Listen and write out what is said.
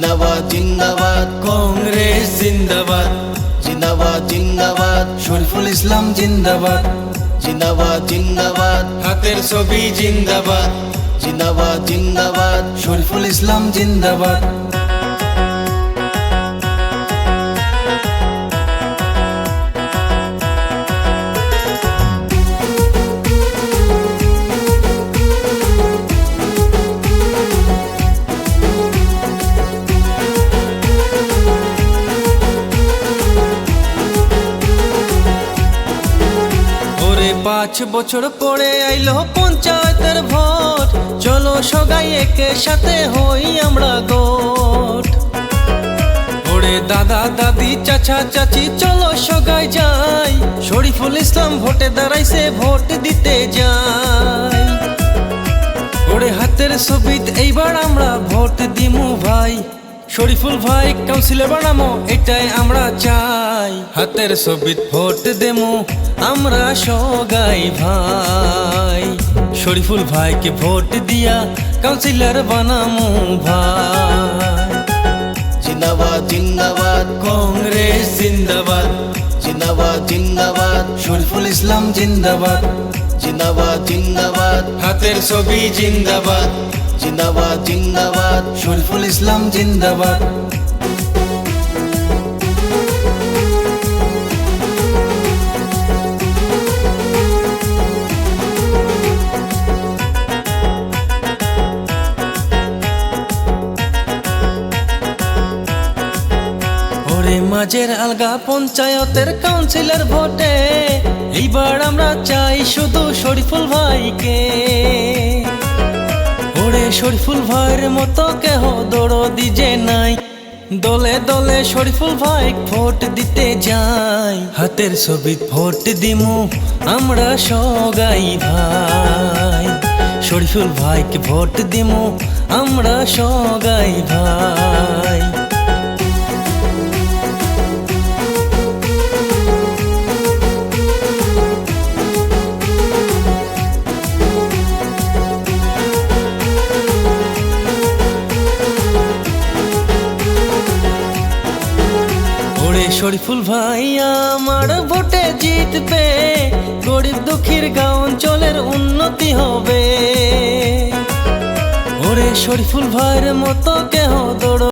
জিন্দাবাদ জিন্দাবাদ কংগ্রেস জিন্দাবাদ, জিন্দাবাদ জিন্দাবাদ শরীফুল ইসলাম জিন্দাবাদ, জিন্দাবাদ জিন্দাবাদ হাতের ছবি জিন্দাবাদ, জিন্দাবাদ জিন্দাবাদ শরীফুল ইসলাম জিন্দাবাদ। ওরে 5 বছর পরে আইলো পঞ্চায়েতের ভোট, চলো সবাই একে সাথে হই আমরা গোট। ওরে দাদা দাদি চাচা চাচি চলো সবাই যাই, শরীফুল ইসলাম ভোটে দাঁড়াইছে ভোট দিতে যাই। ওরে হাতের ছবিত এইবার আমরা ভোট দিমু ভাই, শরীফুল ভাই কাউন্সিলর বানামো এটাই আমরা চাই। হাতের ছবিত ভোট দেমু আমরা সগাই ভাই, শরীফুল ভাইকে ভোট দিয়া কাউন্সিলর বানামু ভাই। জিন্দাবাদ জিন্দাবাদ কংগ্রেস জিন্দাবাদ, জিন্দাবাদ জিন্দাবাদ শরীফুল ইসলাম জিন্দাবাদ, জিন্দাবাদ জিন্দাবাদ হাতের ছবি জিন্দাবাদ, জিন্দাবাদ জিন্দাবাদ শরীফুল ইসলাম জিন্দাবাদ। ওরে মাঝের আলগা পঞ্চায়েতের কাউন্সিলর ভোটে এইবার আমরা চাই শুধু শরীফুল ভাইকে। ওরে শরীফুল ভাইয়ের মতো কেহ দরদি যে নাই, দলে দলে শরীফুল ভাই ভোট দিতে যাই। হাতের ছবিত ভোট দিমু আমরা সগাই ভাই, শরীফুল ভাইকে ভোট দিমু আমরা সগাই ভাই। ওরে শরীফুল ভাই আমার ভোটে জিতবে, গরিব দুঃখীর গাঁও অঞ্চলের উন্নতি হবে। ওরে শরীফুল ভাইয়ের মতো কেহ দৌড়